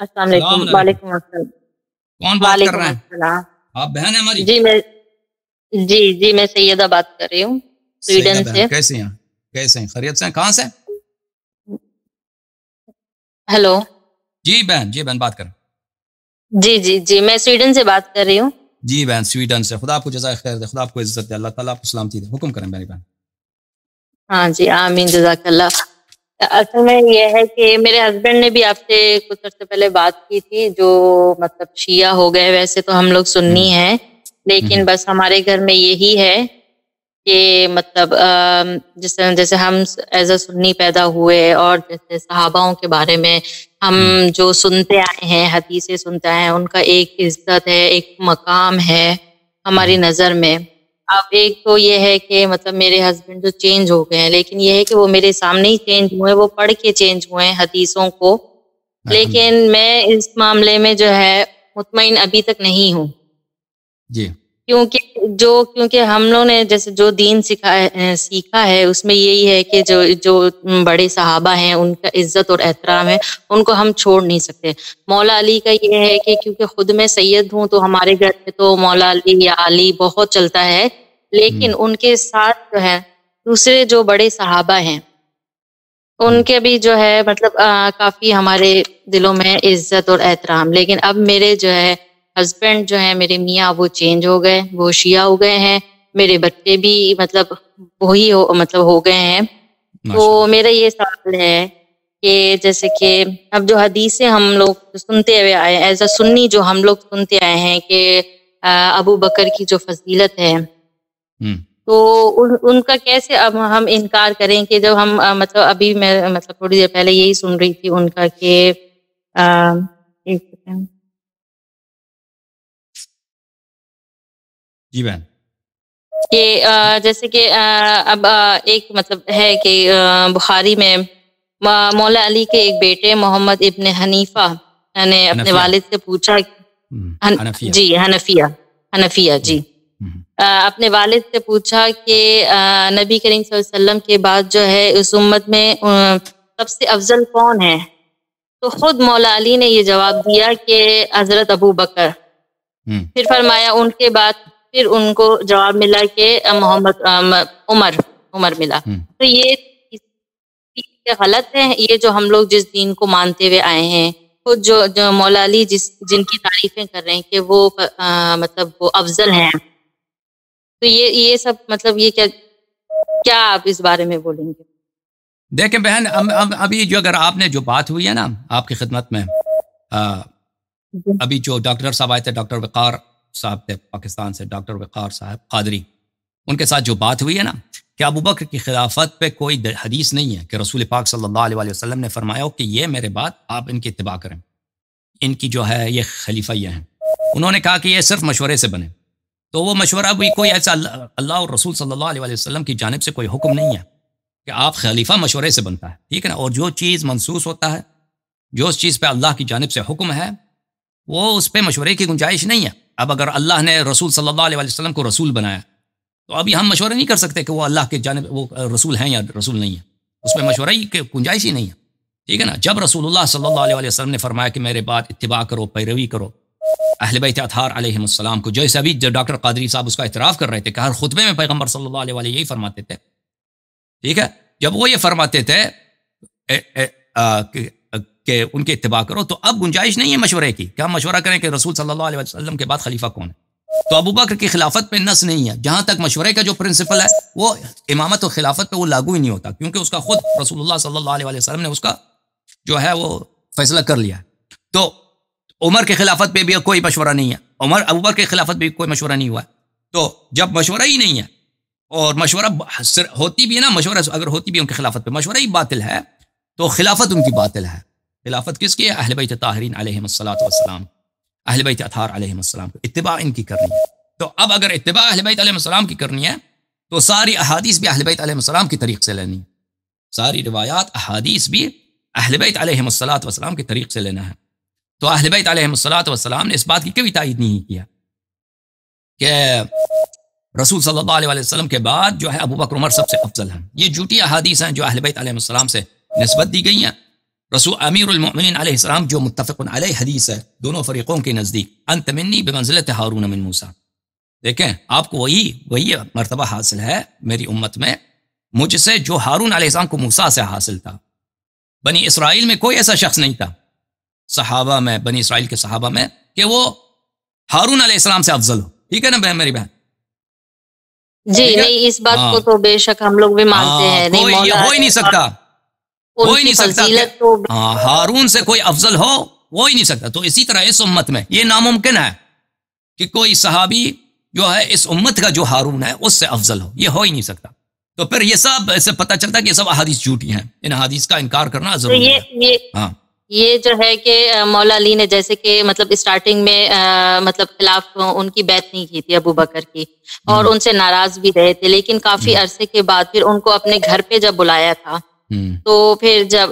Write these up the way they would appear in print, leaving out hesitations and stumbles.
السلام السلام علیکم، علیکم، وعلیکم السلام۔ کون بات کر وعلیکم رہے ہیں؟ السلام۔ آپ بہن ہیں ہماری؟ جی میں سیدہ بات کر رہی ہوں سیدہ سویڈن بہن سے۔ کیسی ہیں؟ کیسے ہیں؟ خیریت سے ہیں؟ کہاں سے؟ ہیلو۔ جی بہن بات کریں۔ جی میں سویڈن سے بات کر رہی ہوں۔ جی بہن سویڈن سے، خدا آپ کو جزائے خیر دے، خدا آپ کو عزت دے، اللہ تعالیٰ آپ کو سلامتی دے۔ حکم کریں میری بہن۔ ہاں جی، آمین، جزاک اللہ۔ اصل میں یہ ہے کہ میرے ہسبینڈ نے بھی آپ سے کچھ عرصے پہلے بات کی تھی، جو مطلب شیعہ ہو گئے، ویسے تو ہم لوگ سنی ہیں، لیکن بس ہمارے گھر میں یہی ہے کہ مطلب جیسے ہم ایز اے سنی پیدا ہوئے، اور جیسے صحاباؤں کے بارے میں ہم جو سنتے آئے ہیں، حدیثیں سنتے آئے ہیں، ان کا ایک عزت ہے، ایک مقام ہے ہماری نظر میں۔ اب ایک تو یہ ہے کہ مطلب میرے ہسبینڈ جو چینج ہو گئے ہیں، لیکن یہ ہے کہ وہ میرے سامنے ہی چینج ہوئے، وہ پڑھ کے چینج ہوئے ہیں حدیثوں کو، لیکن میں اس معاملے میں جو ہے مطمئن ابھی تک نہیں ہوں۔ جی کیونکہ ہم لوگوں نے جیسے جو دین سیکھا ہے، اس میں یہی ہے کہ جو بڑے صحابہ ہیں، ان کا عزت اور احترام ہے، ان کو ہم چھوڑ نہیں سکتے۔ مولا علی کا یہ ہے کہ کیونکہ خود میں سید ہوں، تو ہمارے گھر میں تو مولا علی یا علی بہت چلتا ہے، لیکن ان کے ساتھ جو ہے دوسرے جو بڑے صحابہ ہیں، ان کے بھی جو ہے مطلب کافی ہمارے دلوں میں عزت اور احترام۔ لیکن اب میرے جو ہے ہسبینڈ جو ہے میرے میاں، وہ چینج ہو گئے، وہ شیعہ ہو گئے ہیں، میرے بچے بھی مطلب وہی ہو گئے ہیں۔ تو میرا یہ سوال ہے کہ جیسے کہ اب جو حدیثیں ہم لوگ سنتے ہوئے آئے، ایز اے سنی جو ہم لوگ سنتے آئے ہیں کہ ابو بکر کی جو فضیلت ہے، تو ان کا کیسے اب ہم انکار کریں کہ جب ہم مطلب ابھی میں مطلب تھوڑی دیر پہلے یہی سن رہی تھی ان کا کہ ایک سیکنڈ، جی بہن کہ جیسے کہ اب ایک مطلب ہے کہ بخاری میں مولا علی کے ایک بیٹے محمد ابن حنیفہ نے اپنے والد سے پوچھا، جی حنفیہ جی، اپنے والد سے پوچھا کہ نبی کریم صلی اللہ علیہ وسلم کے بعد جو ہے اس امت میں سب سے افضل کون ہے؟ تو خود مولا علی نے یہ جواب دیا کہ حضرت ابو بکر۔ پھر فرمایا ان کے بعد پھر ان کو جواب ملا کہ محمد عمر ملا۔ تو یہ غلط ہے، یہ جو ہم لوگ جس دین کو مانتے ہوئے آئے ہیں، خود جو مولا علی جن کی تعریفیں کر رہے ہیں کہ وہ مطلب وہ افضل ہیں، تو یہ سب مطلب یہ کیا آپ اس بارے میں بولیں گے؟ دیکھیں بہن، ابھی جو اگر آپ نے جو بات ہوئی ہے نا آپ کی خدمت میں، ابھی جو ڈاکٹر صاحب آئے تھے، ڈاکٹر وقار صاحب تھے پاکستان سے، ڈاکٹر وقار صاحب قادری، ان کے ساتھ جو بات ہوئی ہے نا کہ ابو بکر کی خلافت پہ کوئی حدیث نہیں ہے کہ رسول پاک صلی اللہ علیہ وسلم نے فرمایا ہو کہ یہ میرے بعد آپ ان کی اتباع کریں، ان کی جو ہے یہ خلیفہ یہ ہیں۔ انہوں نے کہا کہ یہ صرف مشورے سے بنے، تو وہ مشورہ بھی کوئی ایسا اللہ اور رسول صلی اللہ علیہ وسلم کی جانب سے کوئی حکم نہیں ہے کہ آپ خلیفہ مشورے سے بنتا ہے، ٹھیک ہے نا۔ اور جو چیز منسوس ہوتا ہے، جو اس چیز پہ اللہ کی جانب سے حکم ہے، وہ اس پہ مشورے کی گنجائش نہیں ہے۔ اب اگر اللہ نے رسول صلی اللہ علیہ وسلم کو رسول بنایا، تو ابھی ہم مشورہ نہیں کر سکتے کہ وہ اللہ کے جانب وہ رسول ہیں یا رسول نہیں ہے، اس پہ مشورہ ہی کہ گنجائش ہی نہیں ہے، ٹھیک ہے نا۔ جب رسول اللہ صلی اللہ علیہ وسلم نے فرمایا کہ میرے بعد اتباع کرو، پیروی کرو اہل بیت اطہار علیہم السلام کو، جیسے ابھی ڈاکٹر قادری صاحب اس کا اعتراف کر رہے تھے کہ ہر خطبے میں پیغمبر صلی اللہ علیہ وسلم یہی فرماتے تھے، ٹھیک ہے۔ جب وہ یہ فرماتے تھے کہ ان کے اتباع کرو، تو اب گنجائش نہیں ہے مشورے کی کہ ہم مشورہ کریں کہ رسول صلی اللہ علیہ وسلم کے بعد خلیفہ کون ہے۔ تو ابو بکر کی خلافت پہ نص نہیں ہے۔ جہاں تک مشورے کا جو پرنسپل ہے، وہ امامت و خلافت پہ وہ لاگو ہی نہیں ہوتا، کیونکہ اس کا خود رسول اللہ صلی اللہ علیہ وسلم نے اس کا جو ہے وہ فیصلہ کر لیا۔ تو عمر کے خلافت پہ بھی کوئی مشورہ نہیں ہے، ابو بکر کی خلافت پہ بھی کوئی مشورہ نہیں ہوا ہے۔ تو جب مشورہ ہی نہیں ہے، اور مشورہ ہوتی بھی ہے نا، مشورہ اگر ہوتی بھی ان کی خلافت پہ مشورہ ہی باطل ہے، تو خلافت ان کی باطل ہے۔ خلافت کس کی ہے؟ اہل بیت طاہرین علیہم الصلوۃ والسلام، اہل بیت اطہار علیہم السلام کو اتباع ان کی کرنی ہے۔ تو اب اگر اتباع اہل بیت علیہم السلام کی کرنی ہے، تو ساری احادیث بھی اہل بیت علیہم السلام کی طریق سے لینی ہے، ساری روایات احادیث بھی اہل بیت علیہم الصلوۃ والسلام کی طریق سے لینا ہے۔ تو اہل بیت علیہم الصلوۃ والسلام نے اس بات کی کبھی تائید نہیں کیا کہ رسول صلی اللہ علیہ وسلم کے بعد جو ہے ابو بکر عمر سب سے افضل ہیں۔ یہ جھوٹی احادیث ہیں جو اہل بیت علیہ السلام سے نسبت دی گئی ہیں، رسول امیر المؤمنین علیہ السلام جو متفق علیہ حدیث ہے دونوں فریقوں کے نزدیک، انت منی بمنزلت ہارون من موسیٰ، دیکھیں آپ کو وہی مرتبہ حاصل ہے میری امت میں مجھ سے جو ہارون علیہ السلام کو موسیٰ سے حاصل تھا۔ بنی اسرائیل میں کوئی ایسا شخص نہیں تھا، صحابہ میں، بنی اسرائیل کے صحابہ میں، کہ وہ ہارون علیہ السلام سے افضل ہو، ٹھیک ہے نا میری بہن؟ جی نہیں، اس بات کو تو بے شک ہم لوگ بھی مانتے ہیں، نہیں ہو ہی نہیں سکتا، ہو ہی نہیں سکتا، ہارون سے کوئی افضل ہو ہی نہیں سکتا۔ تو اسی طرح اس امت میں یہ ناممکن ہے کہ کوئی صحابی جو ہے اس امت کا جو ہارون ہے اس سے افضل ہو، یہ ہو ہی نہیں سکتا۔ تو پھر یہ سب اس سے پتہ چلتا ہے کہ یہ سب احادیث جھوٹی ہیں، ان احادیث کا انکار کرنا ضروری ہے۔ ہاں یہ جو ہے کہ مولا علی نے جیسے کہ مطلب اسٹارٹنگ میں مطلب خلاف ان کی بیعت نہیں کی تھی ابو بکر کی، اور ان سے ناراض بھی رہے تھے، لیکن کافی عرصے کے بعد پھر ان کو اپنے گھر پہ جب بلایا تھا تو پھر جب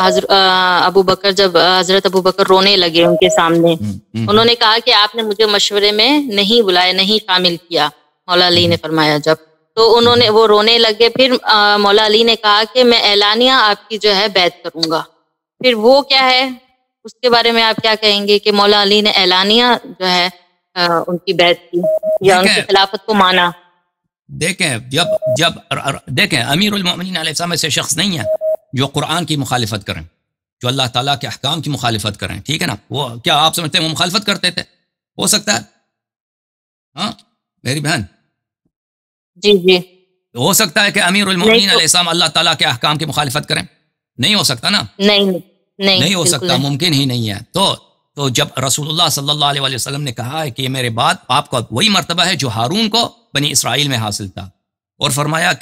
حضرت ابو بکر رونے لگے ان کے سامنے، انہوں نے کہا کہ آپ نے مجھے مشورے میں نہیں بلایا، نہیں شامل کیا، مولا علی نے فرمایا جب، تو وہ رونے لگے۔ پھر مولا علی نے کہا کہ میں اعلانیہ آپ کی جو ہے بیعت کروں گا۔ پھر وہ کیا ہے اس کے بارے میں آپ کیا کہیں گے کہ مولا علی نے اعلانیہ جو ہے ان کی بیعت کی یا ان کی خلافت کو مانا؟ دیکھیں جب دیکھیں امیر المؤمنین علیہ السلام ایسے شخص نہیں ہے جو قرآن کی مخالفت کریں، جو اللہ تعالیٰ کے احکام کی مخالفت کریں، ٹھیک ہے نا؟ وہ کیا آپ سمجھتے ہیں وہ مخالفت کرتے تھے؟ ہو سکتا ہے؟ ہاں میری بہن جی ہو سکتا ہے کہ امیر المؤمنین علیہ السلام اللہ تعالیٰ کے احکام کی مخالفت کریں؟ نہیں ہو سکتا نا، نہیں ہو سکتا، ممکن ہی نہیں ہے۔ تو جب رسول اللہ صلی اللہ علیہ وسلم نے کہا ہے کہ میرے بعد آپ کا وہی مرتبہ ہے جو ہارون کو بنی اسرائیل میں حاصل تھا، اور فرمایا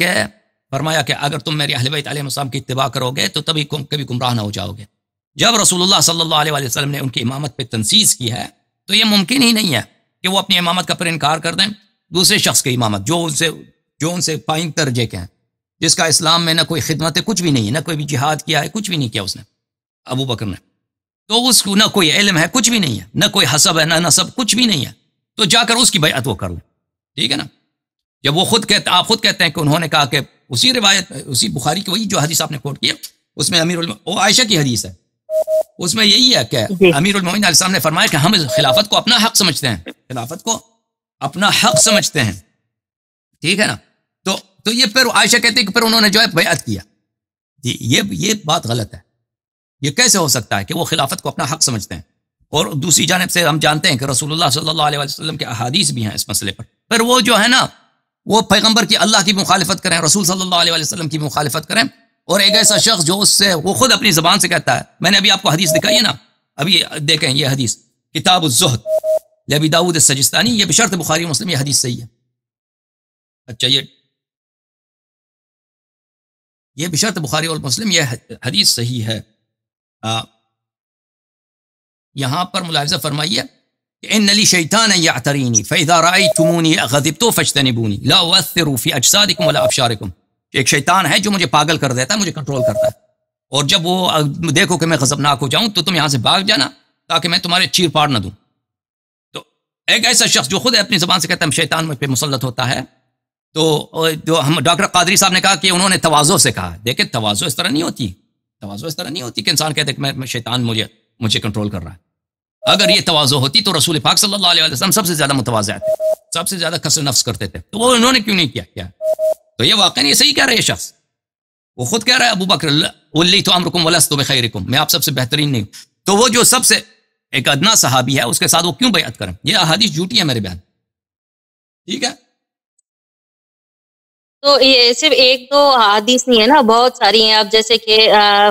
کہ اگر تم میرے اہل بیت علیہ السلام کی اتباع کرو گے تو کبھی گمراہ نہ ہو جاؤ گے۔ جب رسول اللہ صلی اللہ علیہ وسلم نے ان کی امامت پہ تنصیص کی ہے تو یہ ممکن ہی نہیں ہے کہ وہ اپنی امامت کا پر انکار کر دیں دوسرے شخص کی امامت جو ان سے پائن درجے کے ہیں، جس کا اسلام میں نہ کوئی خدمت ہے، کچھ بھی نہیں ہے، نہ کوئی بھی جہاد کیا ہے، کچھ بھی نہیں کیا اس نے، ابو بکر نے، تو اس کو نہ کوئی علم ہے، کچھ بھی نہیں ہے، نہ کوئی حسب ہے، نہ نسب، کچھ بھی نہیں ہے، تو جا کر اس کی بیعت وہ کر لیں، ٹھیک ہے نا؟ جب وہ آپ خود کہتے ہیں کہ انہوں نے کہا کہ اسی روایت، اسی بخاری کی وہی جو حدیث آپ نے کوٹ کیا، اس میں وہ عائشہ کی حدیث ہے، اس میں یہی ہے کہ امیر المومنین علیہ السلام نے فرمایا کہ ہم خلافت کو اپنا حق سمجھتے ہیں، خلافت کو اپنا حق سمجھتے ہیں، ٹھیک ہے نا؟ تو یہ پھر عائشہ کہتے ہیں کہ پھر انہوں نے جو ہے بیعت کیا، یہ بات غلط ہے۔ یہ کیسے ہو سکتا ہے کہ وہ خلافت کو اپنا حق سمجھتے ہیں؟ اور دوسری جانب سے ہم جانتے ہیں کہ رسول اللہ صلی اللہ علیہ وسلم کے احادیث بھی ہیں اس مسئلے پر، پھر وہ جو ہے نا وہ پیغمبر کی اللہ کی مخالفت کریں، رسول صلی اللہ علیہ وسلم کی مخالفت کریں، اور ایک ایسا شخص جو اس سے وہ خود اپنی زبان سے کہتا ہے، میں نے ابھی آپ کو حدیث دکھائی ہے نا، ابھی دیکھیں یہ حدیث کتاب الزہد لابی داؤد السجستانی، یہ بشرط بخاری مسلم یہ حدیث صحیح ہے۔ اچھا یہ بشرط بخاری اور مسلم یہ حدیث صحیح ہے۔ یہاں پر ملاحظہ فرمائیے کہ ان لی شیطان یعترینی فاذا رأیتمونی غضبت فاجتنبونی لا اؤثر فی اجسادکم ولا ابشارکم، ایک شیطان ہے جو مجھے پاگل کر دیتا ہے، مجھے کنٹرول کرتا ہے، اور جب وہ دیکھو کہ میں غضبناک ہو جاؤں تو تم یہاں سے بھاگ جانا تاکہ میں تمہارے چیر پاڑ نہ دوں۔ تو ایک ایسا شخص جو خود اپنی زبان سے کہتا ہے شیطان مجھ پہ مسلط ہوتا ہے، تو جو ہم ڈاکٹر قادری صاحب نے کہا کہ انہوں نے تواضع سے کہا، دیکھیں تواضع اس طرح نہیں ہوتی، تواضع اس طرح نہیں ہوتی کہ انسان کہتے کہ میں شیطان مجھے کنٹرول کر رہا ہے۔ اگر یہ تواضع ہوتی تو رسول پاک صلی اللہ علیہ وسلم سب سے زیادہ متواضع تھے، سب سے زیادہ کسر نفس کرتے تھے، تو وہ انہوں نے کیوں نہیں کیا؟ تو یہ واقعی یہ صحیح کہہ رہا ہے، یہ شخص وہ خود کہہ رہا ہے ابو بکر ولیت امرکم ولست بخیرکم، میں آپ سب سے بہترین نہیں ہوں، تو وہ جو سب سے ایک ادنا صحابی ہے اس کے ساتھ وہ کیوں بیعت کریں؟ یہ احادیث جھوٹی ہے میرے بیان، ٹھیک ہے؟ تو یہ صرف ایک دو حدیث نہیں ہے نا، بہت ساری ہیں۔ اب جیسے کہ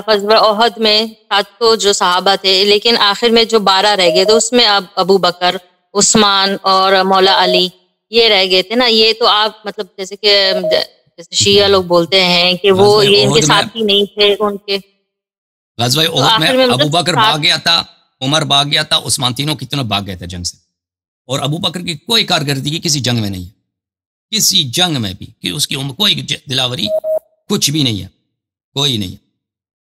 غزوہ احد میں 700 جو صحابہ تھے، لیکن آخر میں جو 12 رہ گئے تو اس میں اب ابو بکر، عثمان اور مولا علی یہ رہ گئے تھے نا۔ یہ تو آپ مطلب جیسے شیعہ لوگ بولتے ہیں کہ وہ یہ ان کے ساتھی نہیں تھے ان کے۔ غزوہ احد میں ابو بکر بھاگ گیا تھا، عمر بھاگ گیا تھا، عثمان، تینوں کی تینوں بھاگ گئے تھے جنگ سے، اور ابو بکر کی کوئی کارکردگی کسی جنگ میں نہیں ہے، کسی جنگ میں بھی کہ اس کی کوئی دلاوری کچھ بھی نہیں ہے، کوئی نہیں ہے۔